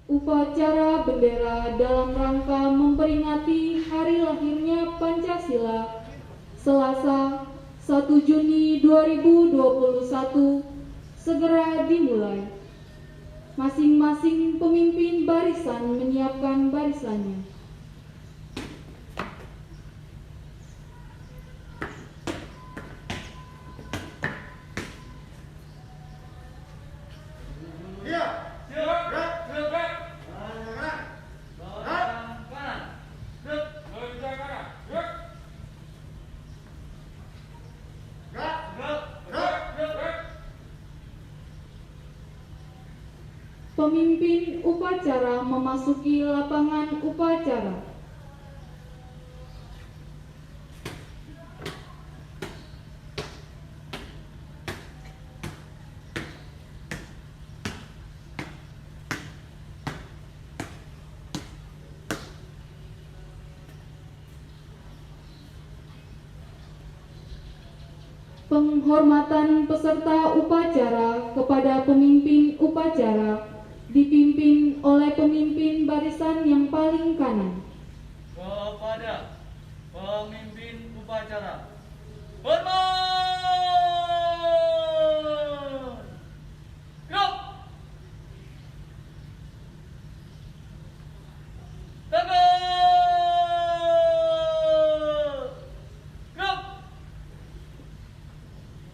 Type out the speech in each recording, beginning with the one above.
Upacara bendera dalam rangka memperingati hari lahirnya Pancasila, Selasa 1 Juni 2021, segera dimulai. Masing-masing pemimpin barisan menyiapkan barisannya. Pemimpin upacara memasuki lapangan upacara. Penghormatan peserta upacara kepada pemimpin upacara dipimpin oleh pemimpin barisan yang paling kanan. Kepada pemimpin upacara, hormat! Gerak! Tegak! Gerak!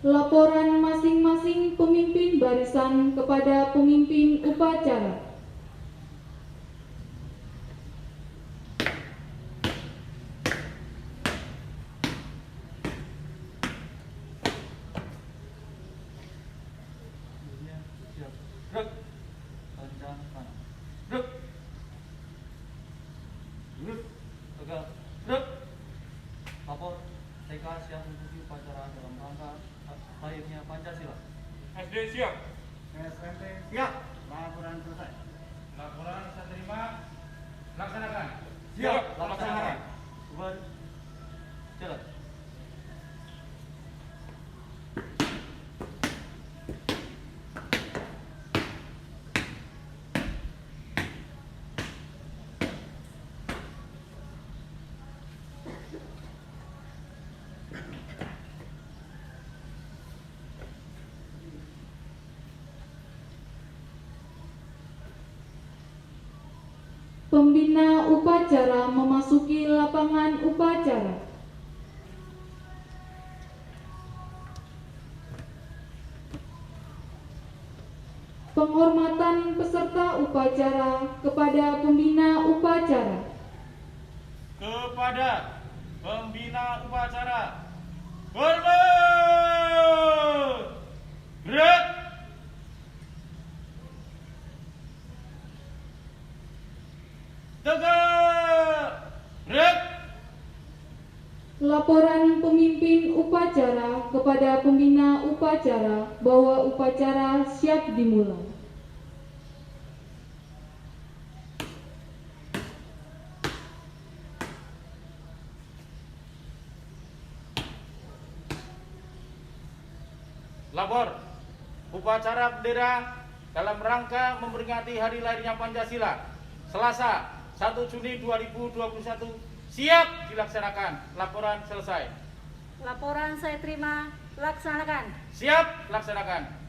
Laporan masing-masing pemimpin barisan kepada pemimpin upacara. Siap. Gerak! Kencang kanan. Gerak! Lurus. Tegak. Gerak! Lapor TK siap mengikuti upacara dalam rangka lahirnya Pancasila. SD siap. SMP siap. Laporan selesai. Laporan saya terima. Laksanakan. Siap, laksanakan. Bubar. Jalan. Pembina upacara memasuki lapangan upacara. Penghormatan peserta upacara kepada pembina upacara. Kepada pembina upacara, hormat! Gerak! Tegak! Gerak! Laporan pemimpin upacara kepada pembina upacara bahwa upacara siap dimulai. Lapor, upacara bendera dalam rangka memperingati hari lahirnya Pancasila, Selasa 1 Juni 2021, siap dilaksanakan. Laporan selesai. Laporan saya terima, laksanakan. Siap, laksanakan.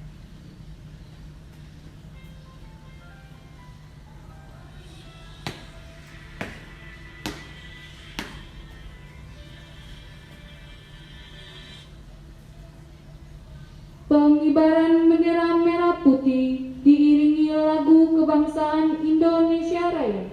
Pengibaran bendera merah putih diiringi lagu kebangsaan Indonesia Raya.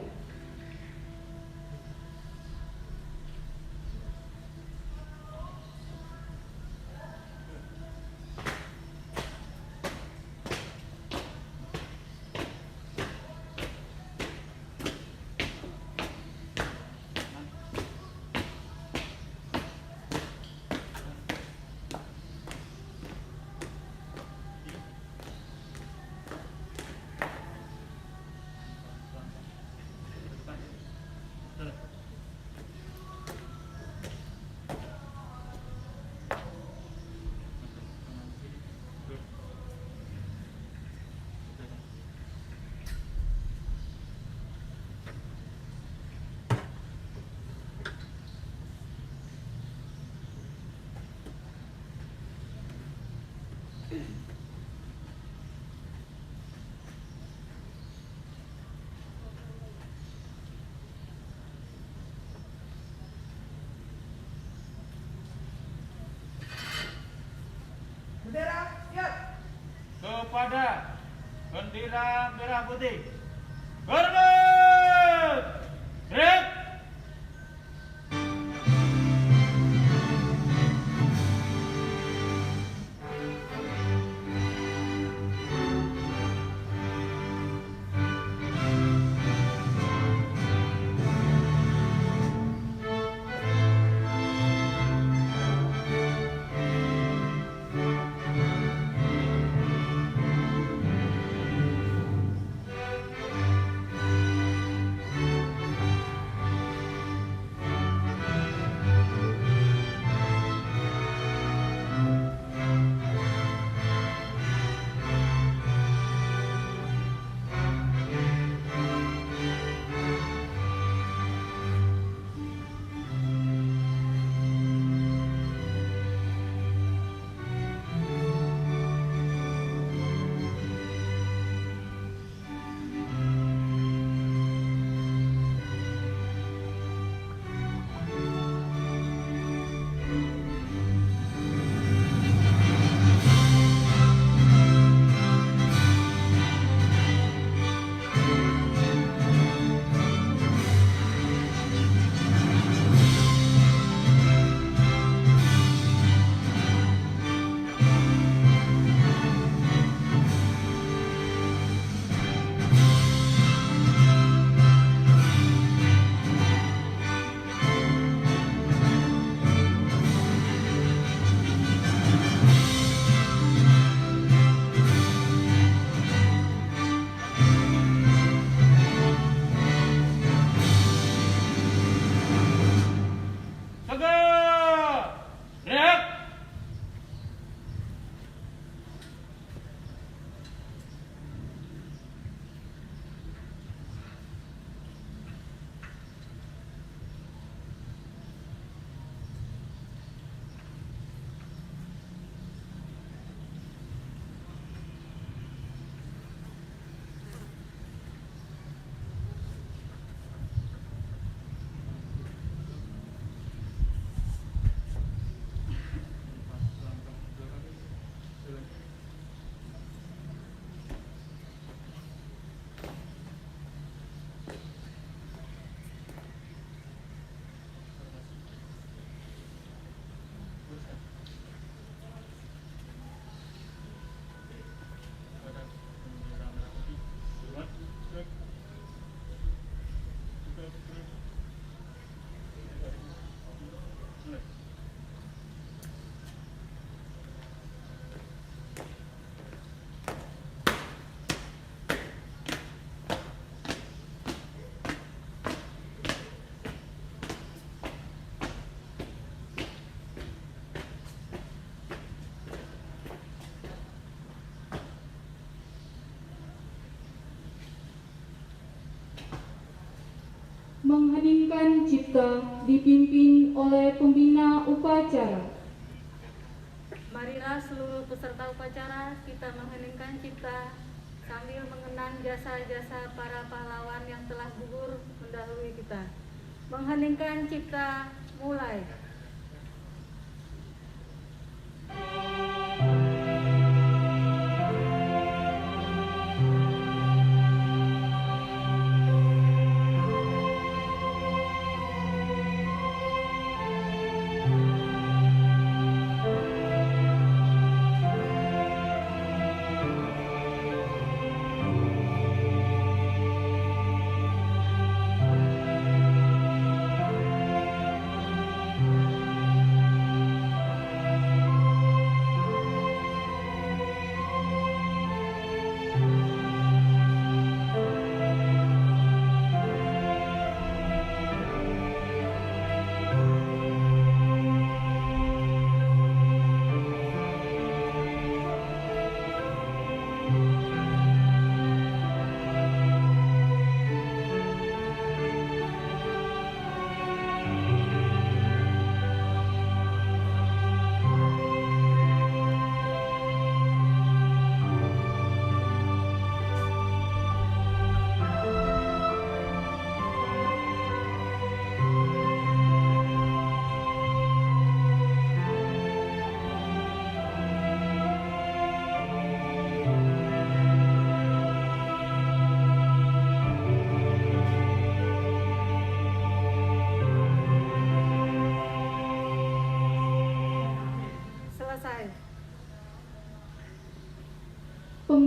merah putih. Hormat! Gerak! Mengheningkan cipta dipimpin oleh pembina upacara. Marilah seluruh peserta upacara kita mengheningkan cipta sambil mengenang jasa-jasa para pahlawan yang telah gugur mendahului kita. Mengheningkan cipta, mulai.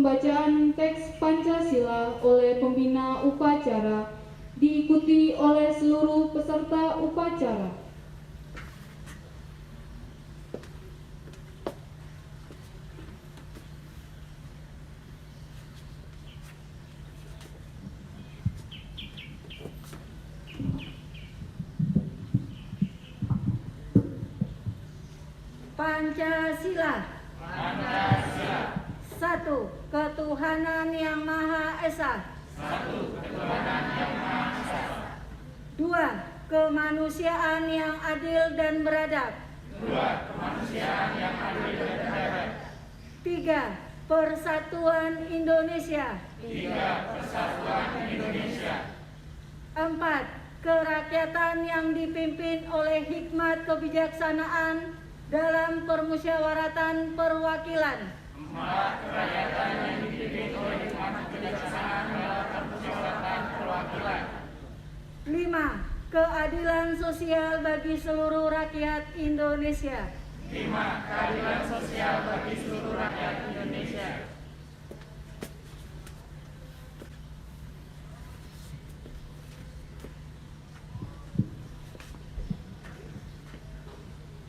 pembacaan teks Pancasila oleh pembina upacara diikuti oleh seluruh peserta upacara. Pancasila. Pancasila. 1. Ketuhanan Yang Maha Esa. 2. Kemanusiaan yang adil dan beradab. 3. Persatuan Indonesia. 4. Kerakyatan yang dipimpin oleh hikmat kebijaksanaan dalam permusyawaratan perwakilan. 5. Keadilan sosial bagi seluruh rakyat Indonesia.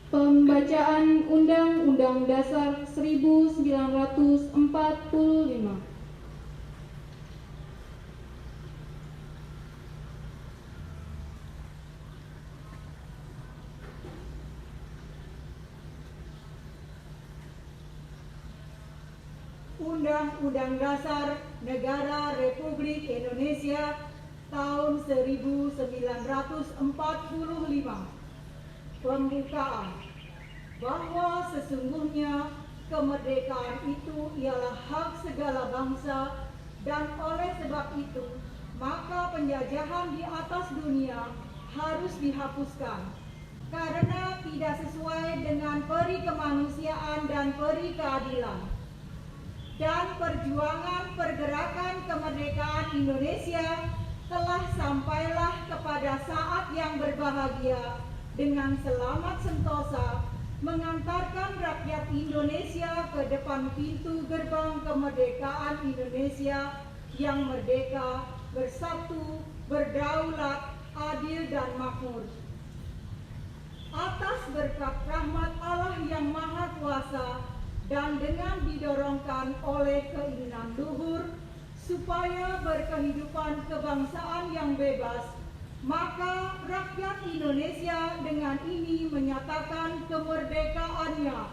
Pembacaan Undang-Undang Dasar 1945. Undang-Undang Dasar Negara Republik Indonesia tahun 1945. Pembukaan. Bahwa sesungguhnya kemerdekaan itu ialah hak segala bangsa, dan oleh sebab itu maka penjajahan di atas dunia harus dihapuskan karena tidak sesuai dengan peri kemanusiaan dan peri keadilan. Dan perjuangan pergerakan kemerdekaan Indonesia telah sampailah kepada saat yang berbahagia dengan selamat sentosa mengantarkan rakyat Indonesia ke depan pintu gerbang kemerdekaan Indonesia yang merdeka, bersatu, berdaulat, adil dan makmur. Atas berkat rahmat Allah yang Maha Kuasa dan dengan didorongkan oleh keinginan luhur supaya berkehidupan kebangsaan yang bebas, maka rakyat Indonesia dengan ini menyatakan kemerdekaannya.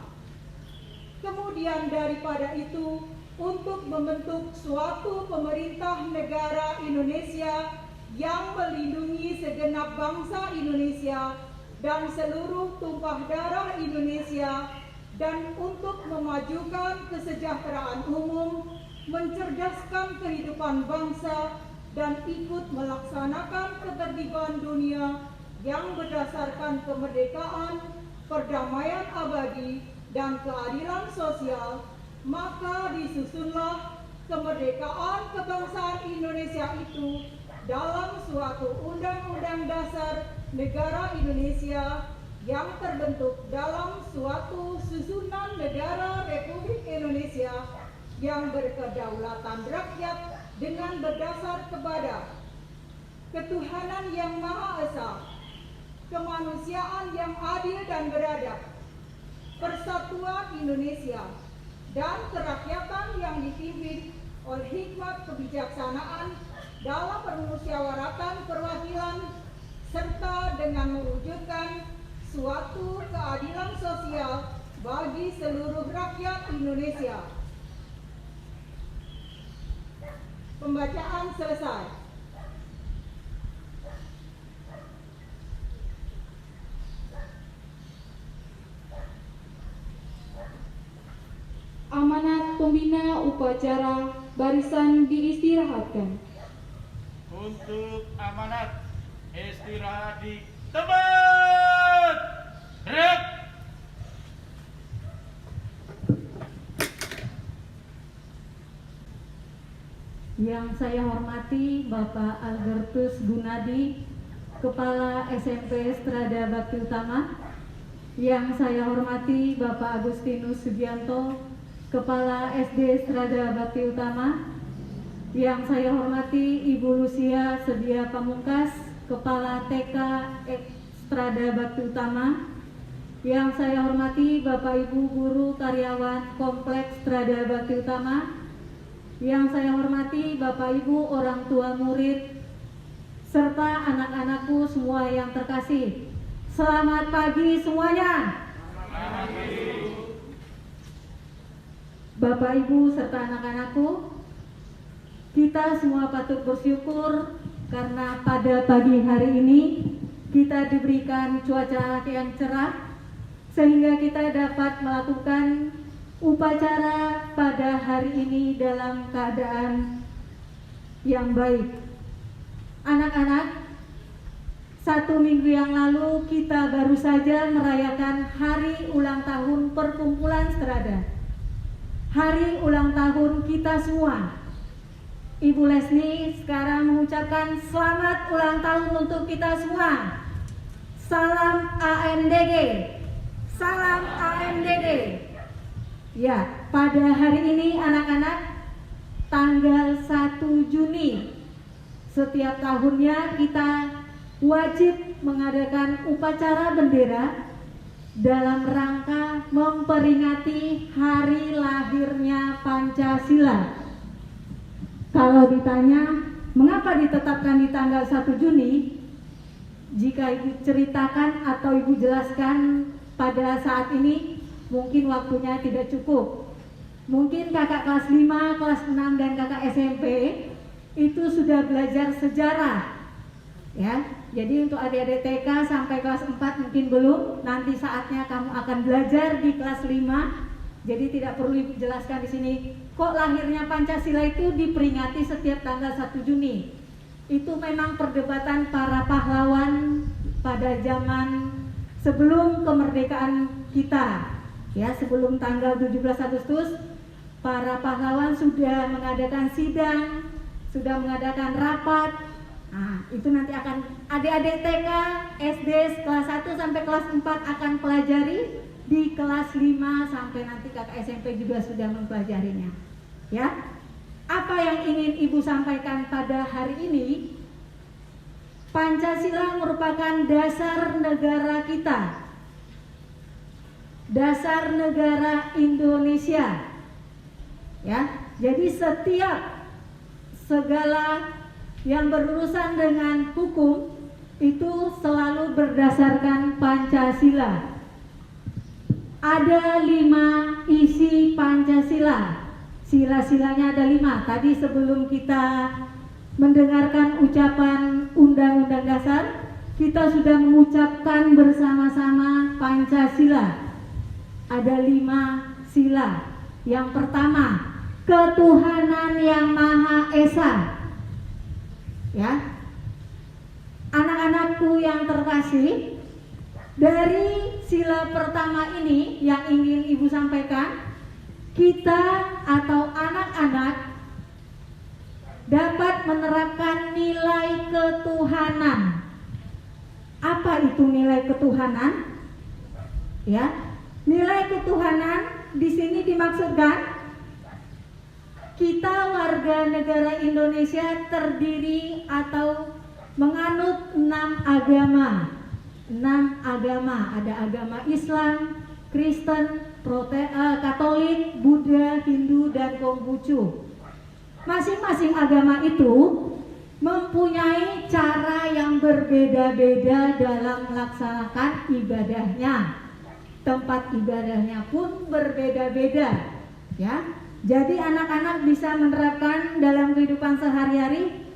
Kemudian daripada itu, untuk membentuk suatu pemerintah negara Indonesia yang melindungi segenap bangsa Indonesia dan seluruh tumpah darah Indonesia, dan untuk memajukan kesejahteraan umum, mencerdaskan kehidupan bangsa, dan ikut melaksanakan ketertiban dunia yang berdasarkan kemerdekaan, perdamaian abadi, dan keadilan sosial, maka disusunlah kemerdekaan kebangsaan Indonesia itu dalam suatu Undang-Undang Dasar Negara Indonesia yang terbentuk dalam suatu susunan negara Republik Indonesia yang berkedaulatan rakyat dengan berdasar kepada ketuhanan yang Maha Esa, kemanusiaan yang adil dan beradab, persatuan Indonesia, dan kerakyatan yang dipimpin oleh hikmat kebijaksanaan dalam permusyawaratan perwakilan, serta dengan mewujudkan suatu keadilan sosial bagi seluruh rakyat Indonesia. Pembacaan selesai. Amanat pembina upacara, barisan diistirahatkan. Untuk amanat istirahat di tempat. Gerak. Yang saya hormati Bapak Albertus Gunadi, Kepala SMP Strada Bakti Utama. Yang saya hormati Bapak Agustinus Sugianto, Kepala SD Strada Bakti Utama, yang saya hormati Ibu Lucia Sedia Pamungkas, Kepala TK Strada Bakti Utama, yang saya hormati Bapak Ibu guru karyawan Kompleks Strada Bakti Utama, yang saya hormati Bapak Ibu orang tua murid, serta anak-anakku semua yang terkasih. Selamat pagi semuanya. Selamat pagi. Bapak Ibu serta anak-anakku, kita semua patut bersyukur karena pada pagi hari ini kita diberikan cuaca yang cerah sehingga kita dapat melakukan upacara pada hari ini dalam keadaan yang baik. Anak-anak, 1 minggu yang lalu kita baru saja merayakan hari ulang tahun Perkumpulan Strada. Hari ulang tahun kita semua. Ibu Lesni sekarang mengucapkan selamat ulang tahun untuk kita semua. Salam AMDG. Salam AMDG. Ya, pada hari ini anak-anak, tanggal 1 Juni setiap tahunnya kita wajib mengadakan upacara bendera dalam rangka memperingati hari lahirnya Pancasila. Kalau ditanya mengapa ditetapkan di tanggal 1 Juni, jika Ibu ceritakan atau Ibu jelaskan pada saat ini, mungkin waktunya tidak cukup. Mungkin kakak kelas 5, kelas 6 dan kakak SMP itu sudah belajar sejarah. Ya, jadi untuk adik-adik TK sampai kelas 4 mungkin belum. Nanti saatnya kamu akan belajar di kelas 5. Jadi tidak perlu dijelaskan di sini. Kok lahirnya Pancasila itu diperingati setiap tanggal 1 Juni? Itu memang perdebatan para pahlawan pada zaman sebelum kemerdekaan kita. Ya, sebelum tanggal 17 Agustus, para pahlawan sudah mengadakan sidang, sudah mengadakan rapat. Nah, itu nanti akan adik-adik TK, SD kelas 1 sampai kelas 4 akan pelajari, di kelas 5 sampai nanti kakak SMP juga sudah mempelajarinya. Ya. Apa yang ingin Ibu sampaikan pada hari ini? Pancasila merupakan dasar negara kita. Dasar negara Indonesia. Ya. Jadi setiap segala yang berurusan dengan hukum itu selalu berdasarkan Pancasila. Ada 5 isi Pancasila. Sila-silanya ada 5. Tadi sebelum kita mendengarkan ucapan Undang-Undang Dasar, kita sudah mengucapkan bersama-sama Pancasila. Ada 5 sila. Yang pertama, ketuhanan yang Maha Esa. Ya, anak-anakku yang terkasih, dari sila pertama ini yang ingin Ibu sampaikan, kita atau anak-anak dapat menerapkan nilai ketuhanan. Apa itu nilai ketuhanan? Ya, nilai ketuhanan di sini dimaksudkan kita warga negara Indonesia terdiri atau menganut 6 agama. 6 agama, ada agama Islam, Kristen, Katolik, Buddha, Hindu, dan Konghucu. Masing-masing agama itu mempunyai cara yang berbeda-beda dalam melaksanakan ibadahnya. Tempat ibadahnya pun berbeda-beda. Ya. Jadi anak-anak bisa menerapkan dalam kehidupan sehari-hari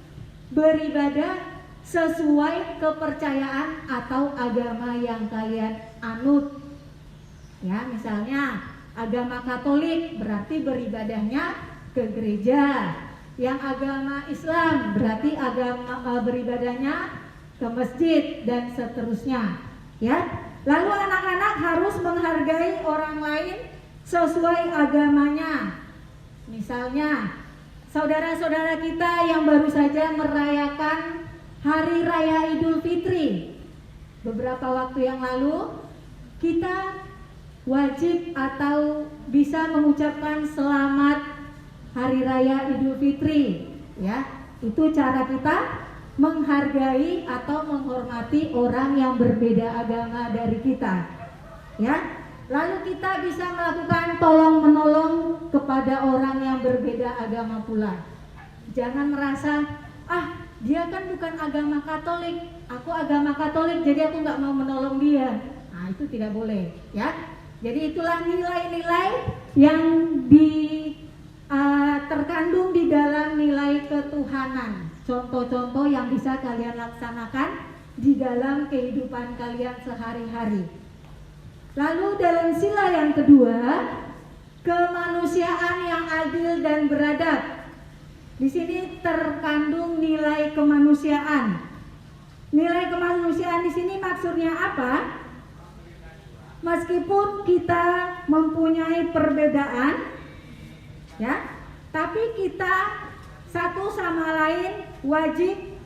beribadah sesuai kepercayaan atau agama yang kalian anut. Ya, misalnya agama Katolik berarti beribadahnya ke gereja. Yang agama Islam berarti agama beribadahnya ke masjid dan seterusnya. Ya. Lalu anak-anak harus menghargai orang lain sesuai agamanya. Misalnya, saudara-saudara kita yang baru saja merayakan Hari Raya Idul Fitri beberapa waktu yang lalu, kita wajib atau bisa mengucapkan selamat Hari Raya Idul Fitri, ya. Itu cara kita menghargai atau menghormati orang yang berbeda agama dari kita, ya. Lalu kita bisa melakukan tolong menolong kepada orang yang berbeda agama pula. Jangan merasa, dia kan bukan agama Katolik, aku agama Katolik jadi aku nggak mau menolong dia. Nah, itu tidak boleh, ya. Jadi itulah nilai-nilai yang terkandung di dalam nilai ketuhanan. Contoh-contoh yang bisa kalian laksanakan di dalam kehidupan kalian sehari-hari. Lalu dalam sila yang kedua, kemanusiaan yang adil dan beradab. Di sini terkandung nilai kemanusiaan. Nilai kemanusiaan di sini maksudnya apa? Meskipun kita mempunyai perbedaan, ya, tapi kita satu sama lain wajib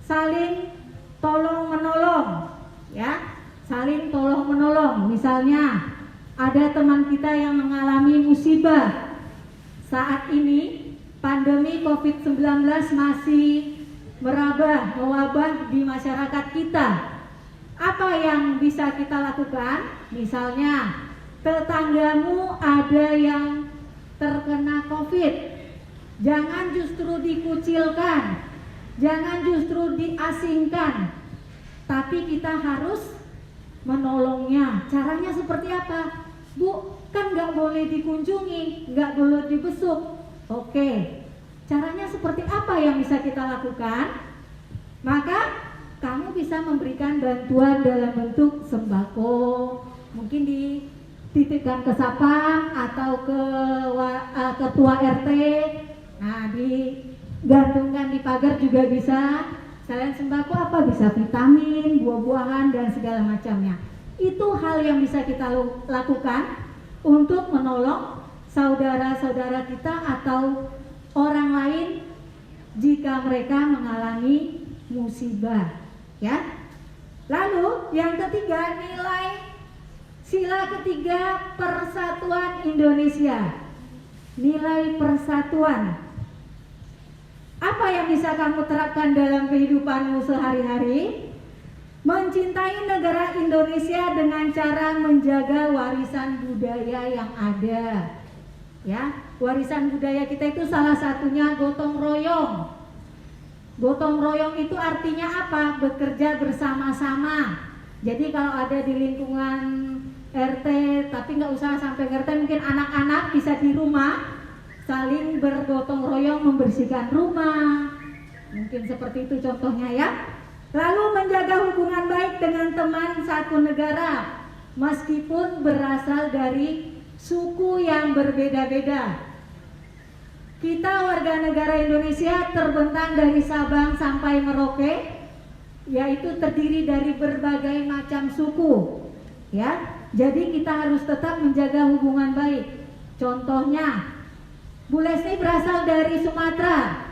saling tolong menolong, ya. Saling tolong menolong. Misalnya ada teman kita yang mengalami musibah. Saat ini pandemi COVID-19 masih mewabah di masyarakat kita. Apa yang bisa kita lakukan? Misalnya tetanggamu ada yang terkena COVID, jangan justru dikucilkan, jangan justru diasingkan, tapi kita harus menolongnya. Caranya seperti apa? Bu, kan nggak boleh dikunjungi, nggak boleh dibesuk. Oke, caranya seperti apa yang bisa kita lakukan? Maka kamu bisa memberikan bantuan dalam bentuk sembako, mungkin dititipkan ke sapam atau ke ketua RT. Nah, digantungkan di pagar juga bisa. Selain sembako apa? Bisa vitamin, buah-buahan dan segala macamnya. Itu hal yang bisa kita lakukan untuk menolong saudara-saudara kita atau orang lain jika mereka mengalami musibah, ya. Lalu yang ketiga, sila ketiga, persatuan Indonesia. Nilai persatuan. Apa yang bisa kamu terapkan dalam kehidupanmu sehari-hari? Mencintai negara Indonesia dengan cara menjaga warisan budaya yang ada. Ya, warisan budaya kita itu salah satunya gotong royong. Gotong royong itu artinya apa? Bekerja bersama-sama. Jadi kalau ada di lingkungan RT, tapi nggak usah sampai RT, mungkin anak-anak bisa di rumah saling bergotong royong membersihkan rumah, mungkin seperti itu contohnya, ya. Lalu menjaga hubungan baik dengan teman satu negara meskipun berasal dari suku yang berbeda-beda. Kita warga negara Indonesia terbentang dari Sabang sampai Merauke, yaitu terdiri dari berbagai macam suku, ya. Jadi kita harus tetap menjaga hubungan baik. Contohnya, Bu Leslie berasal dari Sumatera,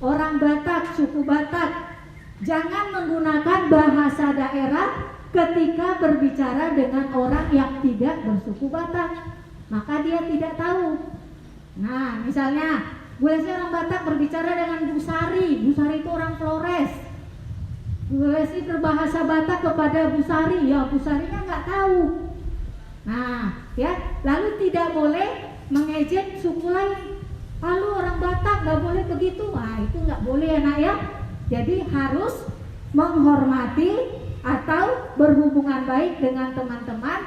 orang Batak, suku Batak. Jangan menggunakan bahasa daerah ketika berbicara dengan orang yang tidak bersuku Batak, maka dia tidak tahu. Nah, misalnya Bu Leslie orang Batak berbicara dengan Bu Sari itu orang Flores. Bu Leslie berbahasa Batak kepada Bu Sari, ya Bu Sarinya nggak tahu. Nah, ya, lalu tidak boleh mengejek suku lain. Lalu orang Batak nggak boleh begitu, itu nggak boleh ya nak, ya. Jadi harus menghormati atau berhubungan baik dengan teman-teman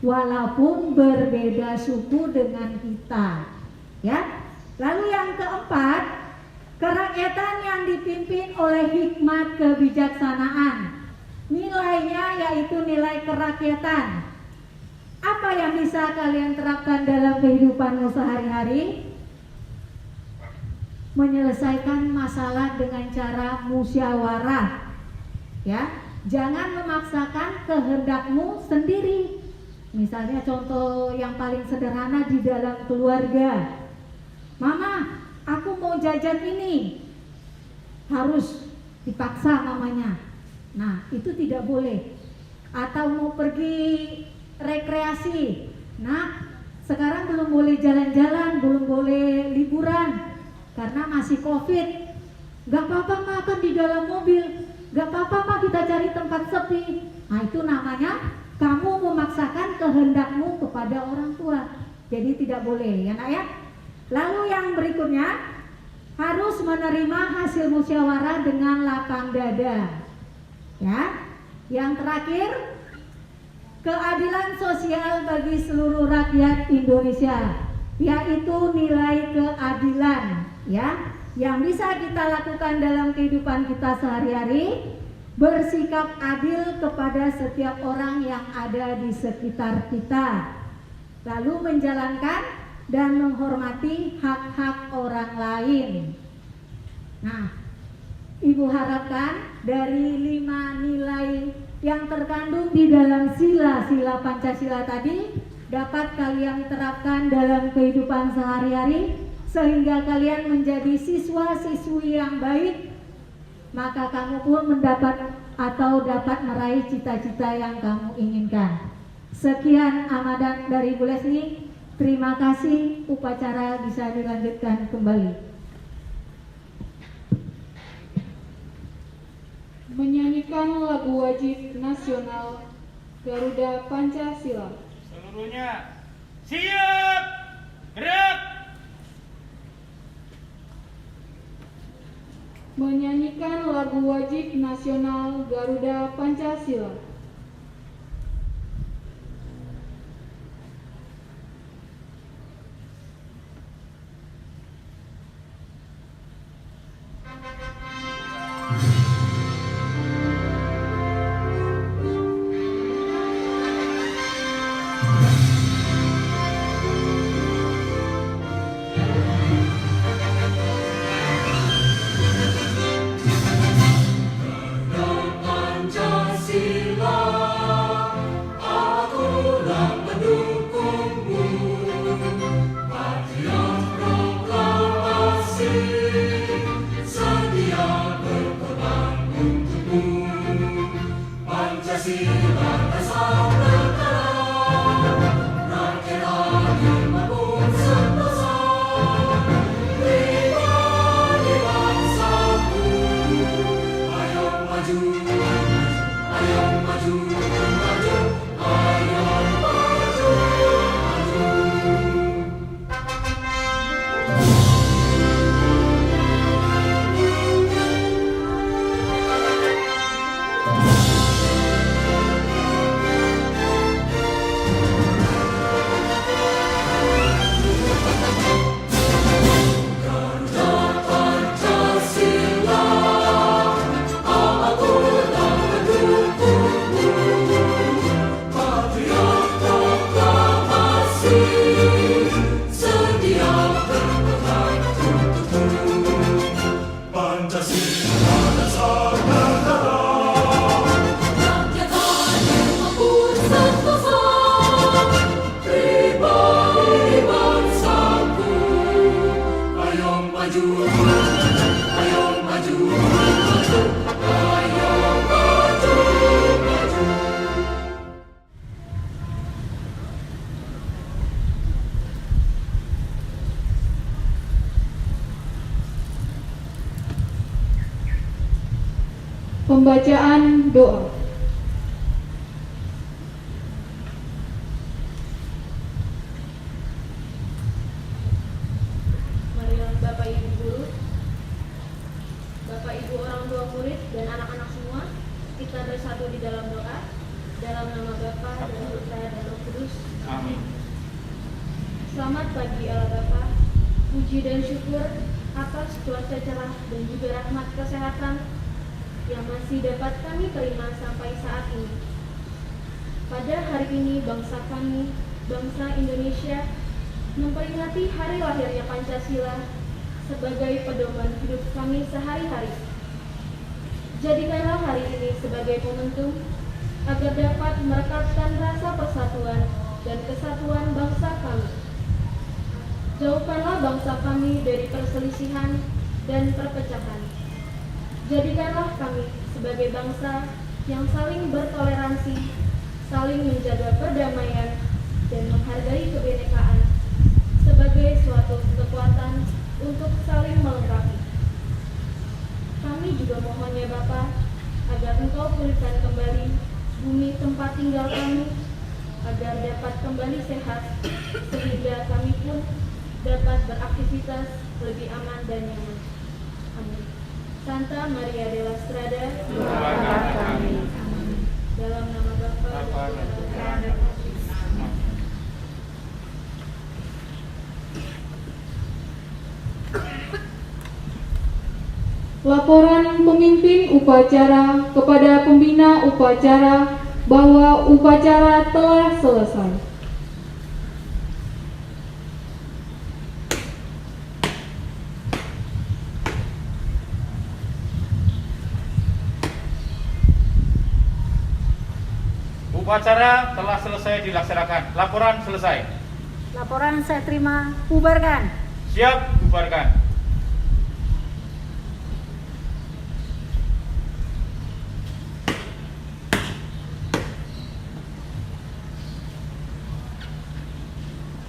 walaupun berbeda suku dengan kita, ya. Lalu yang keempat, kerakyatan yang dipimpin oleh hikmat kebijaksanaan. Nilainya yaitu nilai kerakyatan. Apa yang bisa kalian terapkan dalam kehidupanmu sehari-hari? Menyelesaikan masalah dengan cara musyawarah, ya. Jangan memaksakan kehendakmu sendiri. Misalnya contoh yang paling sederhana di dalam keluarga. Mama, aku mau jajan ini. Harus dipaksa mamanya. Nah, itu tidak boleh. Atau mau pergi rekreasi. Nah, sekarang belum boleh jalan-jalan, belum boleh liburan karena masih COVID. Gak apa-apa makan di dalam mobil, gak apa-apa mah kita cari tempat sepi. Nah, itu namanya kamu memaksakan kehendakmu kepada orang tua. Jadi tidak boleh, ya nak ya. Lalu yang berikutnya, harus menerima hasil musyawarah dengan lapang dada. Ya. Yang terakhir, keadilan sosial bagi seluruh rakyat Indonesia, yaitu nilai keadilan, ya, yang bisa kita lakukan dalam kehidupan kita sehari-hari, bersikap adil kepada setiap orang yang ada di sekitar kita, lalu menjalankan dan menghormati hak-hak orang lain. Nah, Ibu harapkan dari 5 nilai yang terkandung di dalam sila-sila Pancasila tadi dapat kalian terapkan dalam kehidupan sehari-hari sehingga kalian menjadi siswa-siswi yang baik, maka kamu pun mendapat atau dapat meraih cita-cita yang kamu inginkan. Sekian amadan dari Bu Leslie. Terima kasih, upacara bisa dilanjutkan kembali. Menyanyikan lagu wajib nasional Garuda Pancasila. Seluruhnya siap, gerak. Menyanyikan lagu wajib nasional Garuda Pancasila. Pembacaan doa. Marilah Bapak Ibu guru, Bapak Ibu orang tua murid dan anak-anak semua, kita bersatu di dalam doa. Dalam nama Bapa dan Putra dan Roh Kudus. Amin. Selamat pagi Allah Bapa. Puji dan syukur atas cuaca cerah dan juga rahmat kesehatan yang masih dapat kami terima sampai saat ini. Pada hari ini bangsa kami, bangsa Indonesia, memperingati hari lahirnya Pancasila sebagai pedoman hidup kami sehari-hari. Jadikanlah hari ini sebagai momentum agar dapat merekatkan rasa persatuan dan kesatuan bangsa kami. Jauhkanlah bangsa kami dari perselisihan dan perpecahan. Jadikanlah kami sebagai bangsa yang saling bertoleransi, saling menjaga perdamaian, dan menghargai kebinekaan sebagai suatu kekuatan untuk saling melengkapi. Kami juga mohon ya Bapa, agar Engkau pulihkan kembali bumi tempat tinggal kami, agar dapat kembali sehat, sehingga kami pun dapat beraktivitas lebih aman dan nyaman. Amin. Santa Maria de la Strada, Doakan kami. dalam nama Bapa dan Putra dan Roh Kudus. Laporan pemimpin upacara kepada pembina upacara bahwa upacara telah selesai. Upacara telah selesai dilaksanakan. Laporan selesai. Laporan saya terima. Bubarkan. Siap, bubarkan.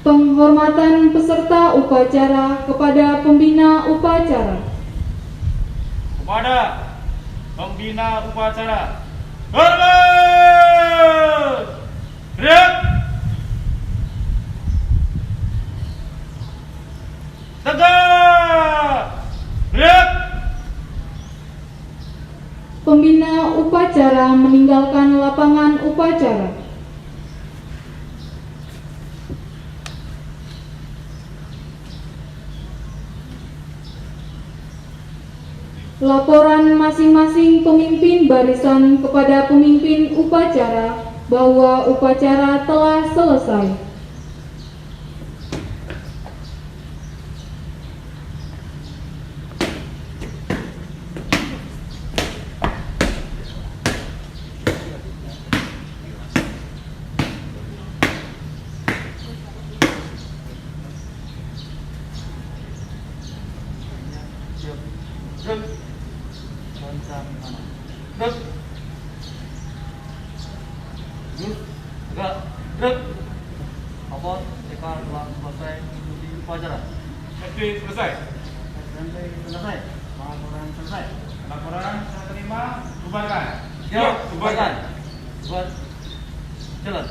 Penghormatan peserta upacara kepada pembina upacara. Kepada pembina upacara, hormat! Gerak! Tegak! Gerak! Pembina upacara meninggalkan lapangan upacara. Laporan masing-masing pemimpin barisan kepada pemimpin upacara bahwa upacara telah selesai. Gerak. Lancar mana? Gerak. Tegak. Gerak. Lapor TK telah selesai mengikuti upacara. Mesti selesai. SMT selesai. Laporan selesai. Laporan saya terima. Bubarkan. Siap, bubarkan. Buat jalan.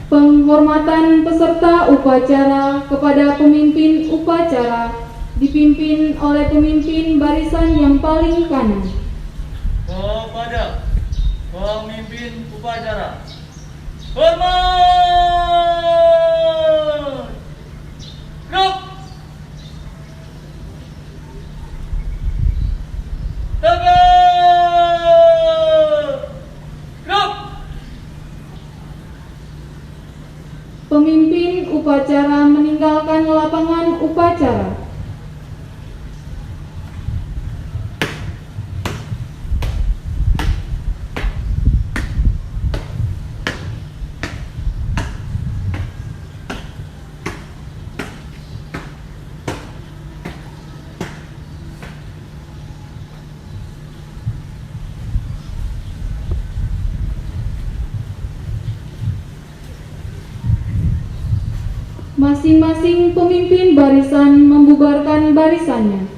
Penghormatan peserta upacara kepada pemimpin upacara dipimpin oleh pemimpin barisan yang paling kanan. Kepada pemimpin upacara, hormat! Gerak! Tegak! Gerak! Pemimpin upacara meninggalkan lapangan upacara. Masing-masing pemimpin barisan membubarkan barisannya.